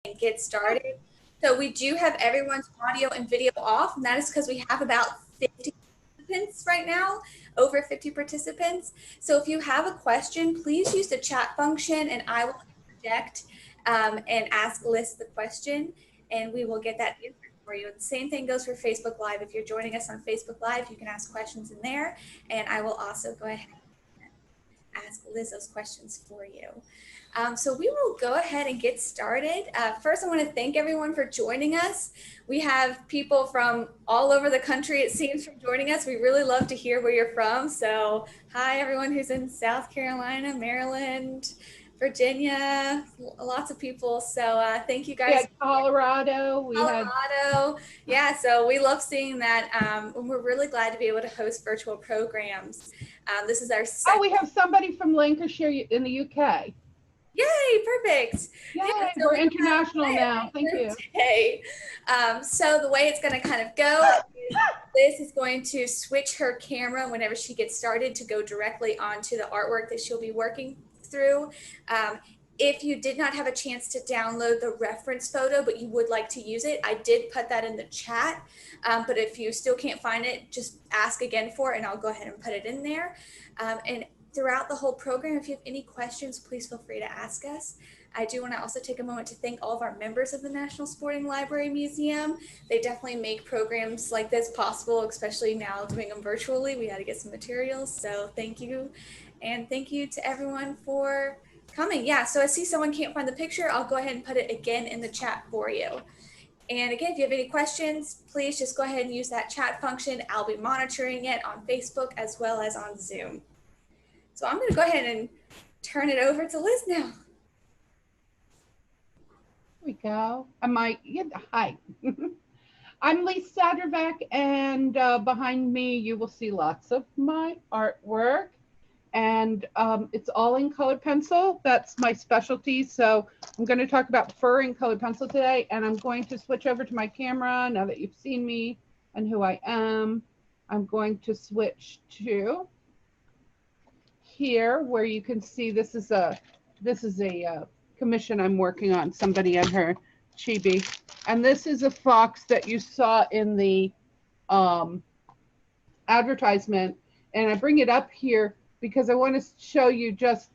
and get started. So we do have everyone's audio and video off, and that is because we have about 50 participants right now, over 50 participants. So if you have a question, please use the chat function and I will interject and ask Lis the question, and we will get that answered for you. The same thing goes for Facebook Live. If you're joining us on Facebook Live, you can ask questions in there, and I will also go ahead ask Lis those questions for you. So we will go ahead and get started. First, I want to thank everyone for joining us. We have people from all over the country, it seems, from joining us. We really love to hear where you're from. So hi, everyone who's in South Carolina, Maryland, Virginia, lots of people. So thank you guys. Yeah, Colorado. Colorado. Yeah, so we love seeing that. And we're really glad to be able to host virtual programs. This is our second. Oh, we have somebody from Lancashire in the UK. Yay, perfect. Yay, yeah, we're international now. Thank you. Today. So the way it's going to kind of go is Lis is going to switch her camera whenever she gets started to go directly onto the artwork that she'll be working through. If you did not have a chance to download the reference photo, but you would like to use it, I did put that in the chat. But if you still can't find it, just ask again for it and I'll go ahead and put it in there. And throughout the whole program, if you have any questions, please feel free to ask us. I do want to also take a moment to thank all of our members of the National Sporting Library Museum. They definitely make programs like this possible, especially now doing them virtually. We had to get some materials, so thank you. And thank you to everyone for coming. Yeah, so I see someone can't find the picture. I'll go ahead and put it again in the chat for you. And again, if you have any questions, please just go ahead and use that chat function. I'll be monitoring it on Facebook as well as on Zoom. So I'm going to go ahead and turn it over to Lis now. Here we go. Hi. I'm Lis Zadravec, and behind me you will see lots of my artwork. And it's all in colored pencil. That's my specialty. So I'm going to talk about fur in colored pencil today. And I'm going to switch over to my camera now that you've seen me and who I am. I'm going to switch to here where you can see this is a commission I'm working on, somebody and her chibi. And this is a fox that you saw in the advertisement. And I bring it up here because I want to show you just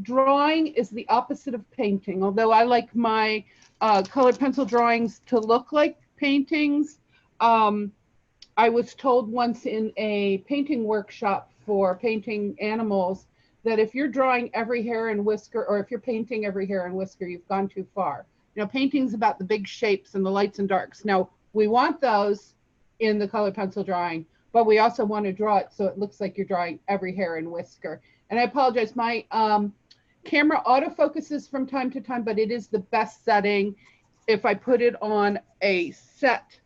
drawing is the opposite of painting. Although I like my colored pencil drawings to look like paintings, I was told once in a painting workshop for painting animals that if you're drawing every hair and whisker, or if you're painting every hair and whisker, you've gone too far. You know, painting's about the big shapes and the lights and darks. Now, we want those in the colored pencil drawing, but we also want to draw it so it looks like you're drawing every hair and whisker. And I apologize, my camera autofocuses from time to time, but it is the best setting. If I put it on a set,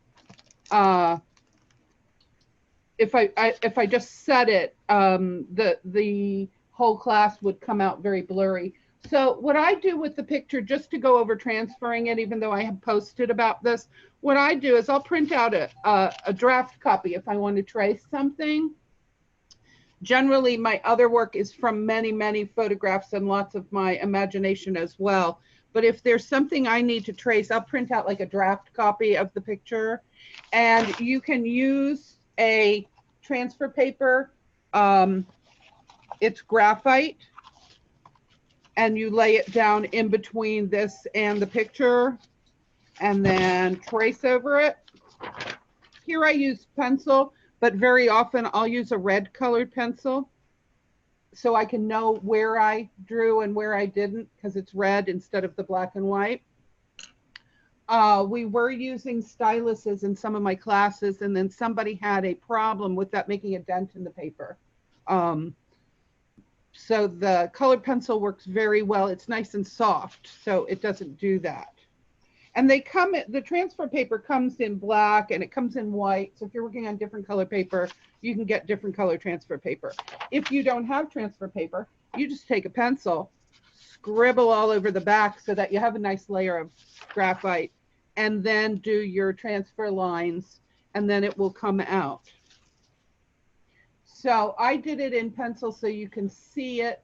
if I just set it, the whole class would come out very blurry. So what I do with the picture, just to go over transferring it, even though I have posted about this, what I do is I'll print out a draft copy if I want to trace something. Generally, my other work is from many, many photographs and lots of my imagination as well. But if there's something I need to trace, I'll print out like a draft copy of the picture. And you can use a transfer paper. It's graphite. And you lay it down in between this and the picture and then trace over it. Here I use pencil, but very often I'll use a red colored pencil so I can know where I drew and where I didn't because it's red instead of the black and white. We were using styluses in some of my classes, and then somebody had a problem with that making a dent in the paper. So the colored pencil works very well. It's nice and soft, so it doesn't do that. And they come, the transfer paper comes in black and it comes in white. So if you're working on different color paper, you can get different color transfer paper. If you don't have transfer paper, you just take a pencil, scribble all over the back so that you have a nice layer of graphite, and then do your transfer lines, and then it will come out. So I did it in pencil so you can see it,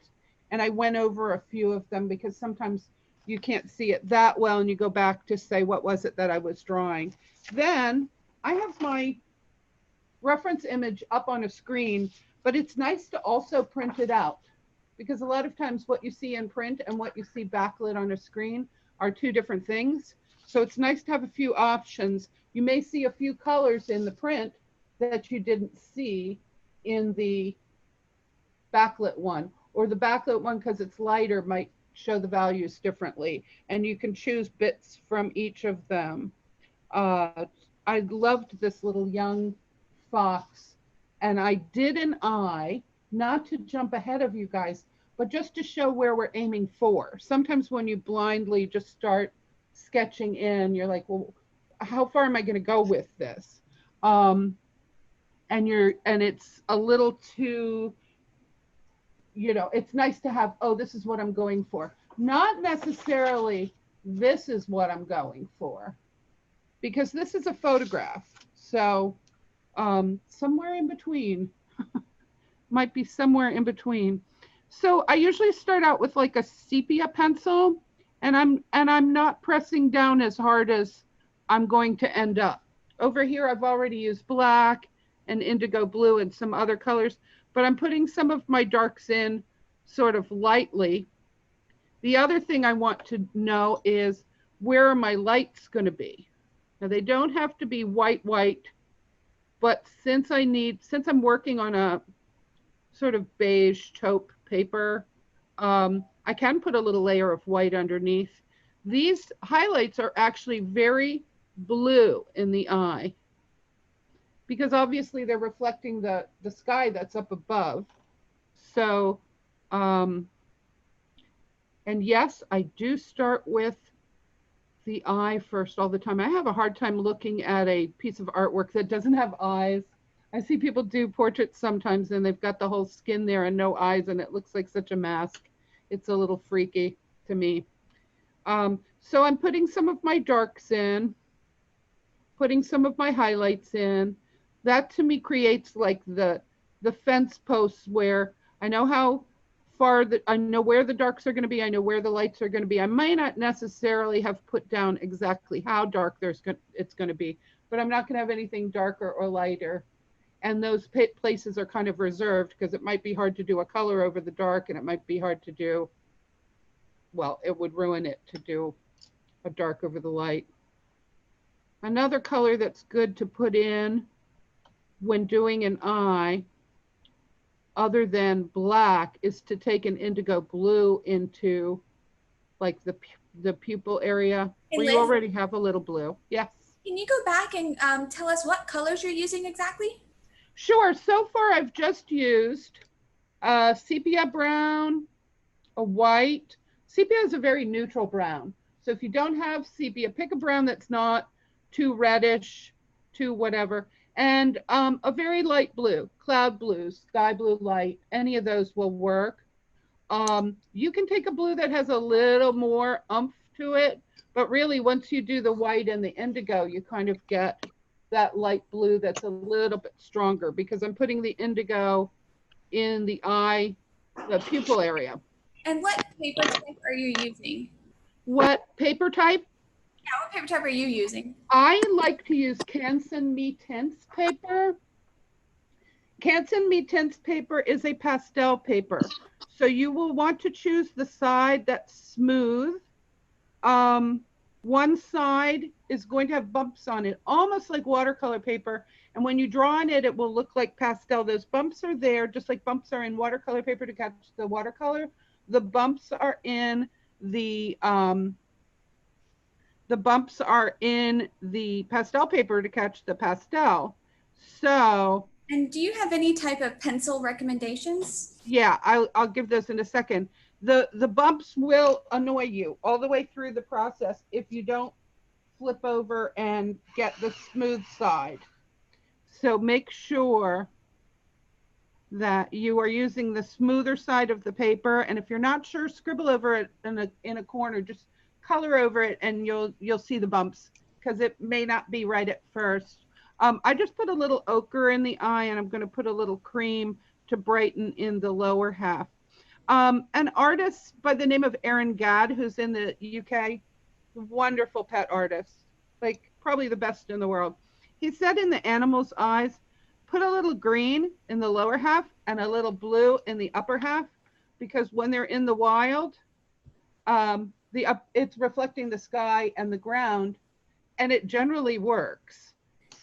and I went over a few of them because sometimes you can't see it that well, and you go back to say, what was it that I was drawing? Then I have my reference image up on a screen, but it's nice to also print it out, because a lot of times what you see in print and what you see backlit on a screen are two different things. So it's nice to have a few options. You may see a few colors in the print that you didn't see in the backlit one, or the backlit one, because it's lighter, might show the values differently, and you can choose bits from each of them. uh, I loved this little young fox, and I did an eye, not to jump ahead of you guys, but just to show where we're aiming for. Sometimes when you blindly just start sketching in, you're like, well, how far am I going to go with this? Um, and it's a little too, it's nice to have, oh, this is what I'm going for. Not necessarily this is what I'm going for, because this is a photograph. So somewhere in between, might be somewhere in between. So I usually start out with like a sepia pencil, and I'm not pressing down as hard as I'm going to end up. Over here, I've already used black and indigo blue and some other colors, but I'm putting some of my darks in sort of lightly. The other thing I want to know is, where are my lights going to be? Now, they don't have to be white, but since I'm working on a sort of beige taupe paper, I can put a little layer of white underneath. These highlights are actually very blue in the eye, because obviously they're reflecting the sky that's up above. So, and yes, I do start with the eye first all the time. I have a hard time looking at a piece of artwork that doesn't have eyes. I see people do portraits sometimes and they've got the whole skin there and no eyes, and it looks like such a mask. It's a little freaky to me. So I'm putting some of my darks in, putting some of my highlights in. That to me creates like the fence posts, where I know how far I know where the darks are going to be. I know where the lights are going to be. I might not necessarily have put down exactly how dark it's going to be, but I'm not going to have anything darker or lighter. And those places are kind of reserved, because it might be hard to do a color over the dark, and it might be hard to do, well, it would ruin it to do a dark over the light. Another color that's good to put in when doing an eye, other than black, is to take an indigo blue into like the pupil area, Hey, where you Liz, already have a little blue. Yes. can you go back and tell us what colors you're using exactly? Sure. So far, I've just used sepia brown, a white. Sepia is a very neutral brown. So if you don't have sepia, pick a brown that's not too reddish, too whatever. And a very light blue, cloud blue, sky blue light, any of those will work. You can take a blue that has a little more umph to it, but really once you do the white and the indigo, you kind of get that light blue that's a little bit stronger, because I'm putting the indigo in the eye, the pupil area. And what paper type are you using? What paper type? Yeah, what paper type are you using? I like to use Canson Me Tints paper. Canson Me Tints paper is a pastel paper. So you will want to choose the side that's smooth. One side is going to have bumps on it, almost like watercolor paper. And when you draw on it, it will look like pastel. Those bumps are there, just like bumps are in watercolor paper to catch the watercolor. The bumps are in the bumps are in the pastel paper to catch the pastel. So, And do you have any type of pencil recommendations? yeah, I'll give those in a second. The bumps will annoy you all the way through the process if you don't flip over and get the smooth side. So make sure that you are using the smoother side of the paper. And if you're not sure, scribble over it in a corner, just color over it, and you'll see the bumps, because it may not be right at first. I just put a little ochre in the eye, and I'm going to put a little cream to brighten in the lower half. An artist by the name of Aaron Gadd, who's in the UK, wonderful pet artist, like probably the best in the world. He said in the animal's eyes, put a little green in the lower half and a little blue in the upper half, because when they're in the wild, it's reflecting the sky and the ground, and it generally works.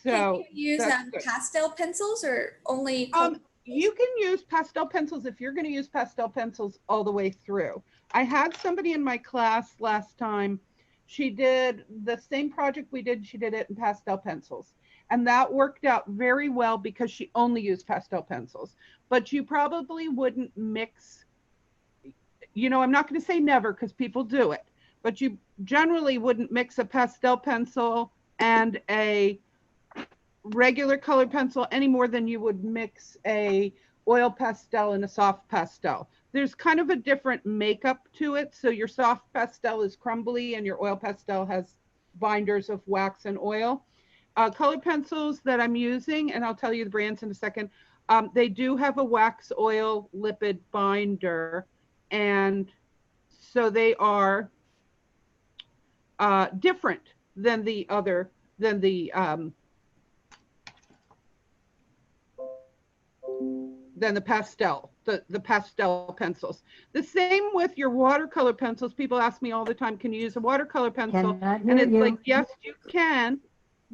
Can you So use that's good. pastel pencils or only color? You can use pastel pencils if you're going to use pastel pencils all the way through. I had somebody in my class last time. She did the same project we did. She did it in pastel pencils. And that worked out very well because she only used pastel pencils. But you probably wouldn't mix, I'm not going to say never because people do it, but you generally wouldn't mix a pastel pencil and a regular colored pencil any more than you would mix a oil pastel and a soft pastel. There's kind of a different makeup to it. So your soft pastel is crumbly and your oil pastel has binders of wax and oil. Colored pencils that I'm using, and I'll tell you the brands in a second, they do have a wax oil lipid binder. And so they are different than the pastel, the pastel pencils. The same with your watercolor pencils. People ask me all the time, can you use a watercolor pencil? And it's like, yes, you can.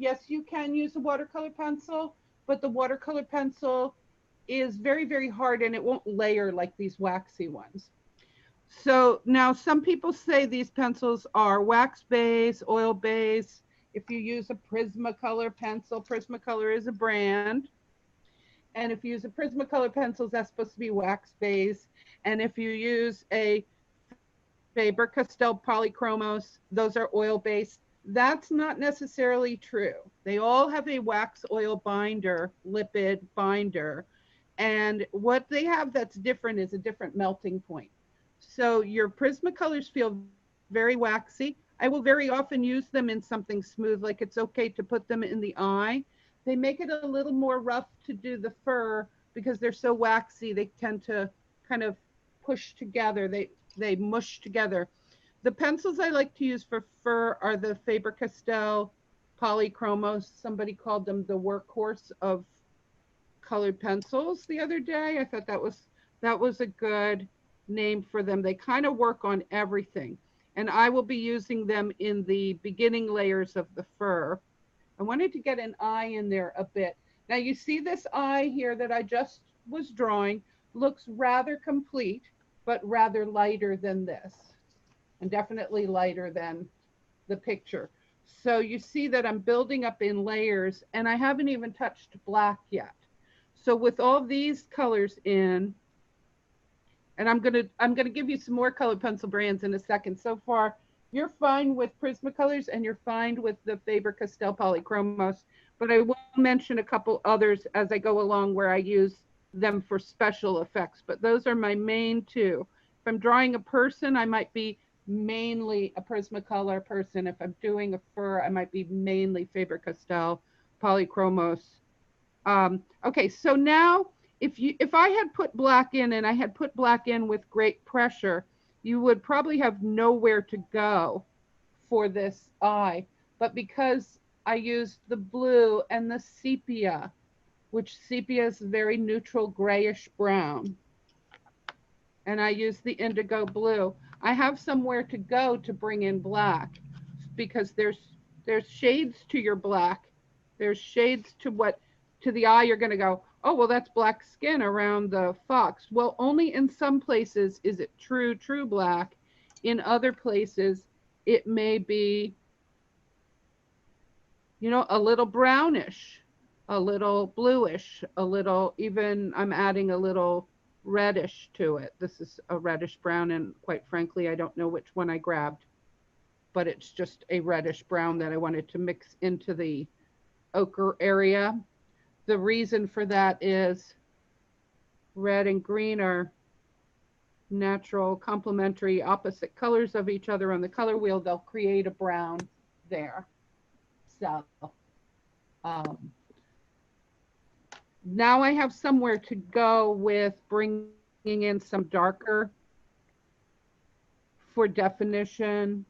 Yes, you can use a watercolor pencil, but the watercolor pencil is very, very hard and it won't layer like these waxy ones. So now some people say these pencils are wax base, oil base. If you use a Prismacolor pencil, Prismacolor is a brand. And if you use a Prismacolor pencils, that's supposed to be wax base. And if you use a Faber-Castell Polychromos, those are oil based. That's not necessarily true. They all have a wax oil binder, lipid binder. And what they have that's different is a different melting point. So your Prismacolors feel very waxy. I will very often use them in something smooth, like it's okay to put them in the eye. They make it a little more rough to do the fur because they're so waxy. They tend to kind of push together. They mush together. The pencils I like to use for fur are the Faber-Castell Polychromos. Somebody called them the workhorse of colored pencils the other day. I thought that was a good name for them. They kind of work on everything. And I will be using them in the beginning layers of the fur. I wanted to get an eye in there a bit. Now you see this eye here that I just was drawing looks rather complete, but rather lighter than this, and definitely lighter than the picture. So you see that I'm building up in layers and I haven't even touched black yet. So with all these colors in, and I'm gonna give you some more colored pencil brands in a second. So far, you're fine with Prismacolors and you're fine with the Faber-Castell Polychromos, but I will mention a couple others as I go along where I use them for special effects. But those are my main two. If I'm drawing a person, I might be mainly a Prismacolor person. If I'm doing a fur, I might be mainly Faber-Castell Polychromos. Okay, so now if I had put black in and I had put black in with great pressure, you would probably have nowhere to go for this eye. But because I used the blue and the sepia, which sepia is very neutral grayish brown, and I used the indigo blue, I have somewhere to go to bring in black, because there's shades to your black. There's shades to the eye you're going to go, oh, well, that's black skin around the fox. Well, only in some places is it true black. In other places, it may be, a little brownish, a little bluish, a little, even I'm adding a little reddish to it. This is a reddish brown, and quite frankly, I don't know which one I grabbed, but it's just a reddish brown that I wanted to mix into the ochre area. The reason for that is red and green are natural complementary opposite colors of each other on the color wheel. They'll create a brown there. So now I have somewhere to go with bringing in some darker for definition,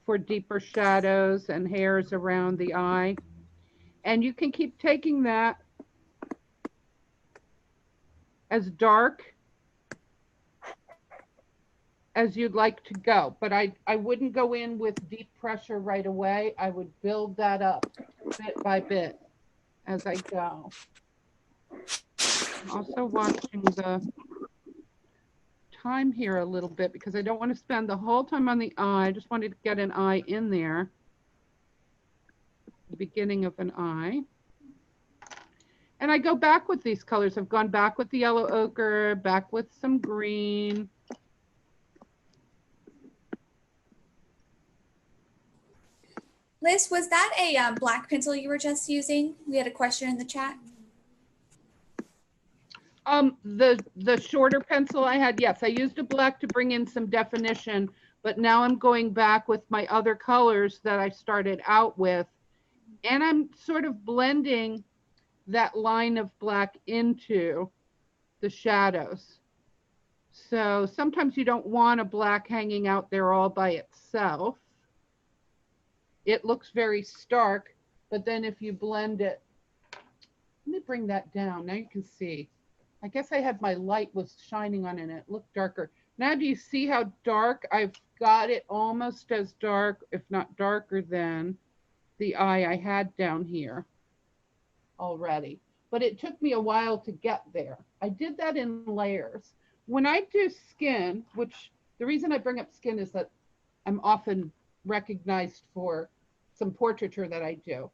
for deeper shadows and hairs around the eye. And you can keep taking that as dark as you'd like to go. But I wouldn't go in with deep pressure right away. I would build that up bit by bit as I go. I'm also watching the time here a little bit because I don't want to spend the whole time on the eye. I just wanted to get an eye in there. The beginning of an eye. And I go back with these colors. I've gone back with the yellow ochre, back with some green. Liz, was that a black pencil you were just using? We had a question in the chat. The shorter pencil I had, yes, I used a black to bring in some definition, but now I'm going back with my other colors that I started out with, and I'm sort of blending that line of black into the shadows. So sometimes you don't want a black hanging out there all by itself. It looks very stark, but then if you blend it, let me bring that down. Now you can see. I guess I had my light was shining on it and it looked darker. Now do you see how dark? I've got it almost as dark, if not darker than the eye I had down here already. But it took me a while to get there. I did that in layers. When I do skin, which the reason I bring up skin is that I'm often recognized for some portraiture that I do.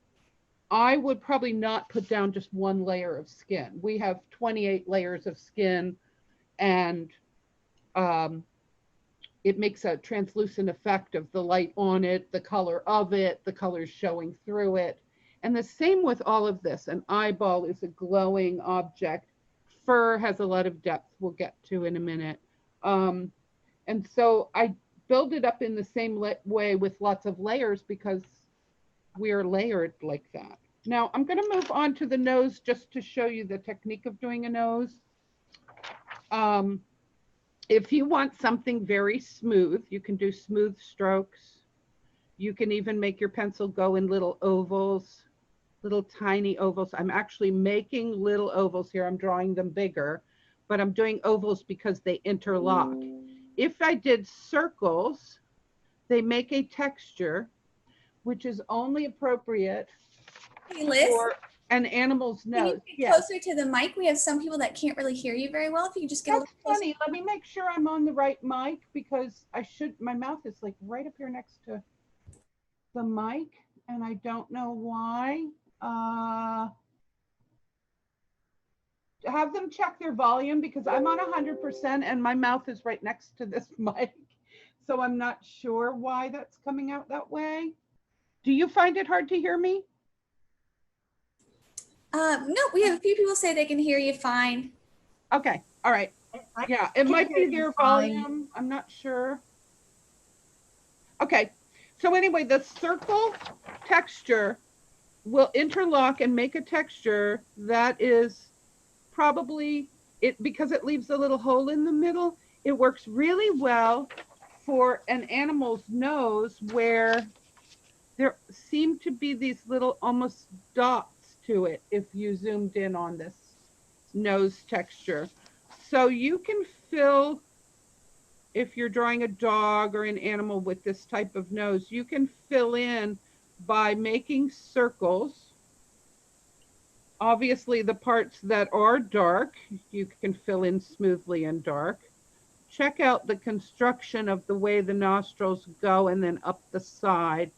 I would probably not put down just one layer of skin. We have 28 layers of skin, and it makes a translucent effect of the light on it, the color of it, the colors showing through it. And the same with all of this. An eyeball is a glowing object. Fur has a lot of depth we'll get to in a minute. And so I build it up in the same way with lots of layers because we're layered like that. Now I'm going to move on to the nose just to show you the technique of doing a nose. If you want something very smooth, you can do smooth strokes. You can even make your pencil go in little ovals, little tiny ovals. I'm actually making little ovals here. I'm drawing them bigger, but I'm doing ovals because they interlock. If I did circles, they make a texture which is only appropriate Hey, Liz, for an animal's can nose. you get closer to the mic? We have some people that can't really hear you very well. If you could just get That's a little closer. funny. Let me make sure I'm on the right mic because my mouth is like right up here next to the mic and I don't know why. Have them check their volume because I'm on 100% and my mouth is right next to this mic. So I'm not sure why that's coming out that way. Do you find it hard to hear me? No, we have a few people say they can hear you fine. Okay. All right. Yeah, it might be their volume. I'm not sure. Okay. So anyway, the circle texture will interlock and make a texture that is probably it because it leaves a little hole in the middle. It works really well for an animal's nose where there seem to be these little almost dots to it if you zoomed in on this nose texture. So you can fill, if you're drawing a dog or an animal with this type of nose, you can fill in by making circles. Obviously, the parts that are dark, you can fill in smoothly in dark. Check out the construction of the way the nostrils go and then up the side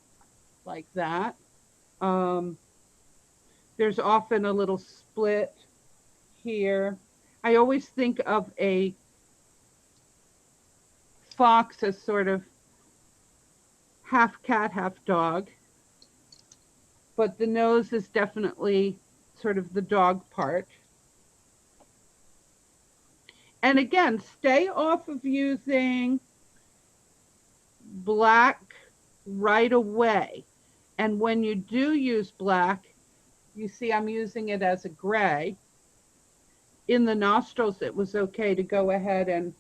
like that. There's often a little split here. I always think of a fox as sort of half cat, half dog, but the nose is definitely sort of the dog part. And again, stay off of using black right away. And when you do use black, you see I'm using it as a gray. In the nostrils, it was okay to go ahead and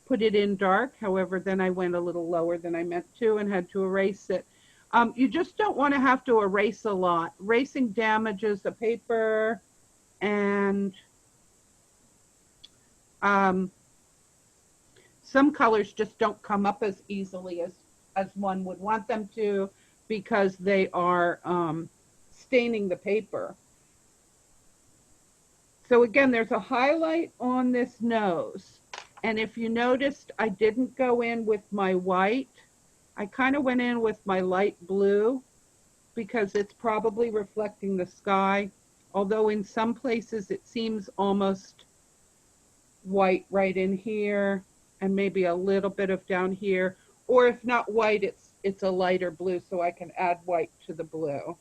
put it in dark. However, then I went a little lower than I meant to and had to erase it. You just don't want to have to erase a lot. Erasing damages the paper, and um, some colors just don't come up as easily as one would want them to, because they are staining the paper. So again, there's a highlight on this nose. And if you noticed, I didn't go in with my white. I kind of went in with my light blue because it's probably reflecting the sky. Although in some places it seems almost white right in here and maybe a little bit of down here. Or if not white, it's a lighter blue, so I can add white to the blue.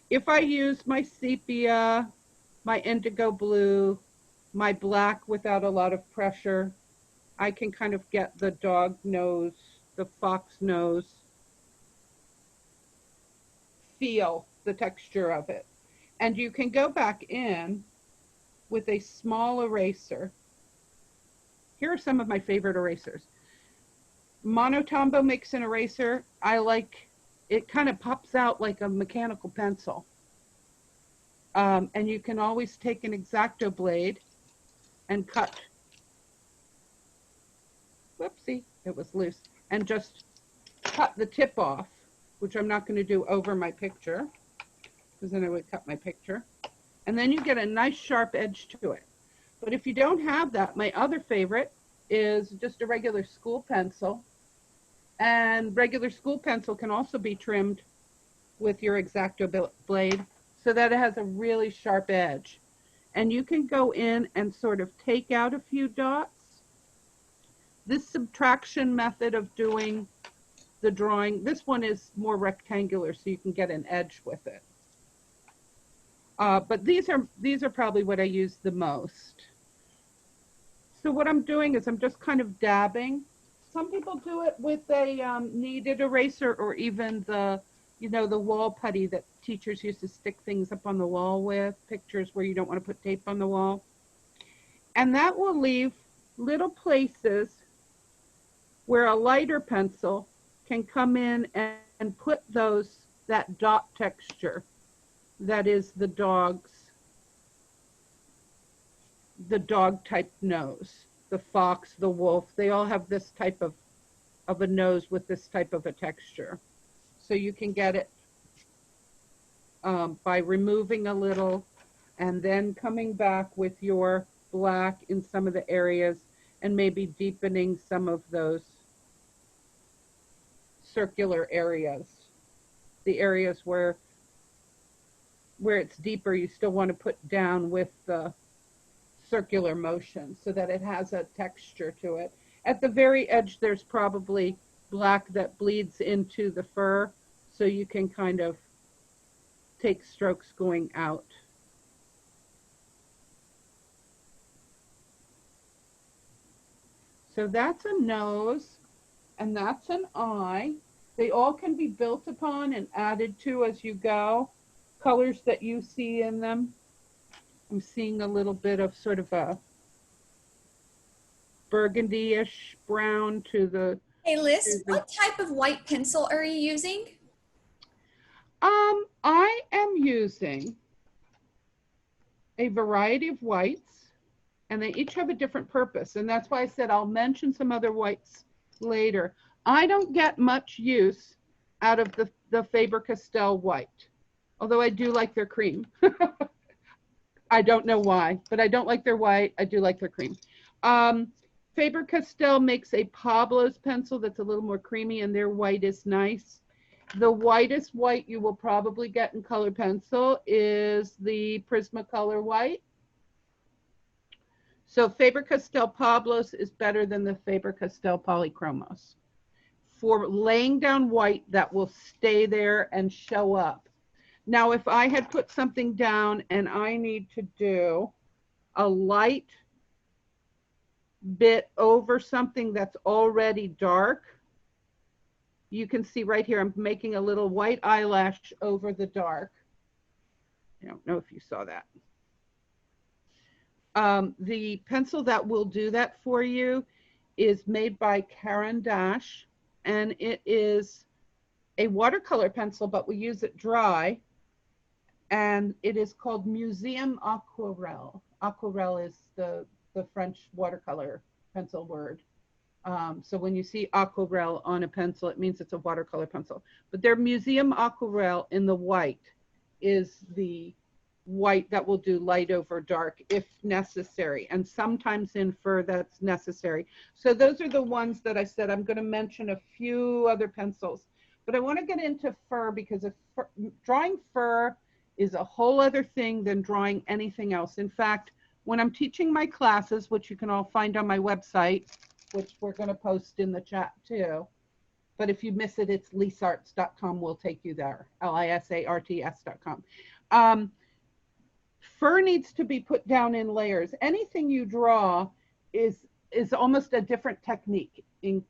If I use my sepia, my indigo blue, my black without a lot of pressure, I can kind of get the dog nose, the fox nose feel, the texture of it. And you can go back in with a small eraser. Here are some of my favorite erasers. Monotombo makes an eraser. I like, it kind of pops out like a mechanical pencil. And you can always take an X-Acto blade and cut, whoopsie, it was loose, and just cut the tip off, which I'm not going to do over my picture, because then I would cut my picture. And then you get a nice sharp edge to it. But if you don't have that, my other favorite is just a regular school pencil. And regular school pencil can also be trimmed with your X-Acto blade so that it has a really sharp edge. And you can go in and sort of take out a few dots. This subtraction method of doing the drawing, this one is more rectangular, so you can get an edge with it. But these are probably what I use the most. So what I'm doing is I'm just kind of dabbing. Some people do it with a kneaded eraser, or even the, you know, the wall putty that teachers used to stick things up on the wall with, pictures where you don't want to put tape on the wall. And that will leave little places where a lighter pencil can come in and put that dot texture that is the dog type nose. The fox, the wolf, they all have this type of a nose with this type of a texture. So you can get it by removing a little and then coming back with your black in some of the areas and maybe deepening some of those circular areas. The areas where it's deeper, you still want to put down with the circular motion so that it has a texture to it. At the very edge, there's probably black that bleeds into the fur, so you can kind of take strokes going out. So that's a nose, and that's an eye. They all can be built upon and added to as you go. Colors that you see in them. I'm seeing a little bit of sort of a burgundy-ish brown to the... Hey, Liz, what type of white pencil are you using? I am using a variety of whites, and they each have a different purpose. And that's why I said I'll mention some other whites later. I don't get much use out of the Faber-Castell white, although I do like their cream. I don't know why, but I don't like their white. I do like their cream. Faber-Castell makes a Pablo's pencil that's a little more creamy, and their white is nice. The whitest white you will probably get in color pencil is the Prismacolor white. So Faber-Castell Pablo's is better than the Faber-Castell Polychromos. For laying down white that will stay there and show up. Now, if I had put something down and I need to do a light bit over something that's already dark, you can see right here, I'm making a little white eyelash over the dark. I don't know if you saw that. The pencil that will do that for you is made by Karen Dash, and it is a watercolor pencil, but we use it dry, and it is called Museum Aquarelle. Aquarelle is the French watercolor pencil word. So when you see aquarelle on a pencil, it means it's a watercolor pencil. But their Museum Aquarelle in the white is the white that will do light over dark if necessary. And sometimes in fur that's necessary. So those are the ones that I said. I'm going to mention a few other pencils. But I want to get into fur because drawing fur is a whole other thing than drawing anything else. In fact, when I'm teaching my classes, which you can all find on my website, which we're going to post in the chat too. But if you miss it, it's lisarts.com. We'll take you there. LISARTS.com. Fur needs to be put down in layers. Anything you draw is almost a different technique in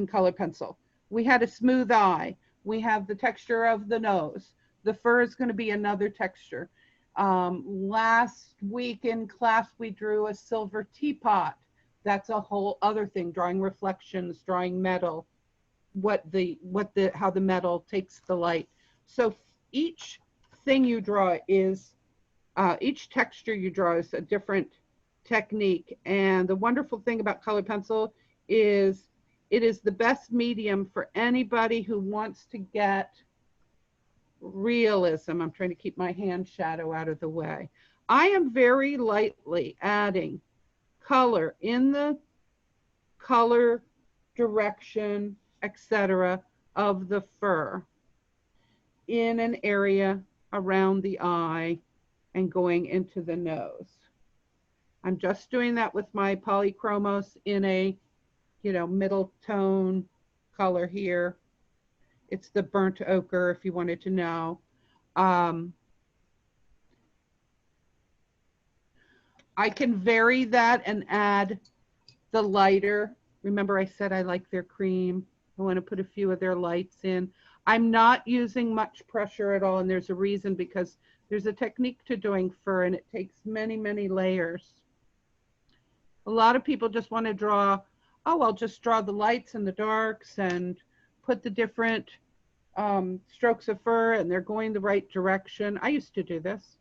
color pencil. We had a smooth eye. We have the texture of the nose. The fur is going to be another texture. Last week in class, we drew a silver teapot. That's a whole other thing, drawing reflections, drawing metal, how the metal takes the light. So each thing you draw is, each texture you draw is a different technique. And the wonderful thing about color pencil is it is the best medium for anybody who wants to get realism. I'm trying to keep my hand shadow out of the way. I am very lightly adding color in the color direction, etc., of the fur in an area around the eye and going into the nose. I'm just doing that with my polychromos in a, middle tone color here. It's the burnt ochre, if you wanted to know. I can vary that and add the lighter. Remember I said I like their cream. I want to put a few of their lights in. I'm not using much pressure at all, and there's a reason, because there's a technique to doing fur, and it takes many, many layers. A lot of people just want to draw, oh, I'll just draw the lights and the darks and put the different strokes of fur, and they're going the right direction. I used to do this.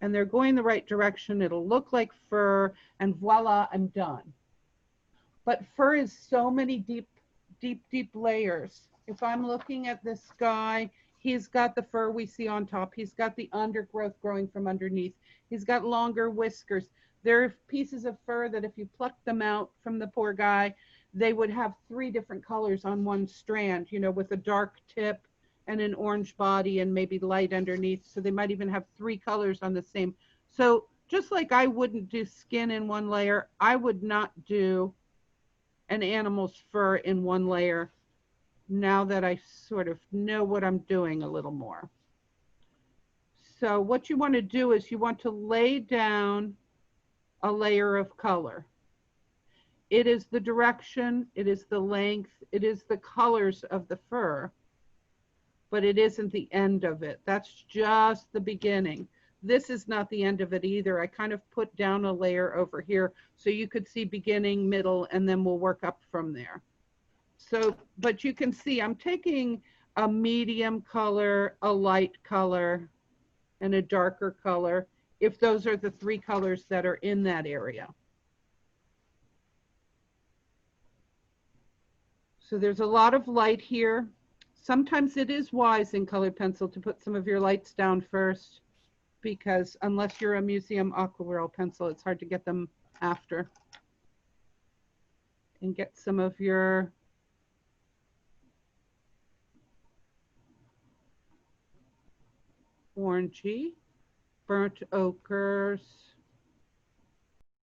And they're going the right direction. It'll look like fur, and voila, I'm done. But fur is so many deep, deep, deep layers. If I'm looking at this guy, he's got the fur we see on top. He's got the undergrowth growing from underneath. He's got longer whiskers. There are pieces of fur that if you pluck them out from the poor guy, they would have 3 different colors on one strand, with a dark tip and an orange body and maybe light underneath. So they might even have 3 colors on the same. So just like I wouldn't do skin in one layer, I would not do an animal's fur in one layer, now that I sort of know what I'm doing a little more. So what you want to do is you want to lay down a layer of color. It is the direction, it is the length, it is the colors of the fur, but it isn't the end of it. That's just the beginning. This is not the end of it either. I kind of put down a layer over here so you could see beginning, middle, and then we'll work up from there. So, but you can see I'm taking a medium color, a light color, and a darker color, if those are the 3 colors that are in that area. So there's a lot of light here. Sometimes it is wise in colored pencil to put some of your lights down first, because unless you're a museum aquarelle pencil, it's hard to get them after. And get some of your orangey, burnt ochres,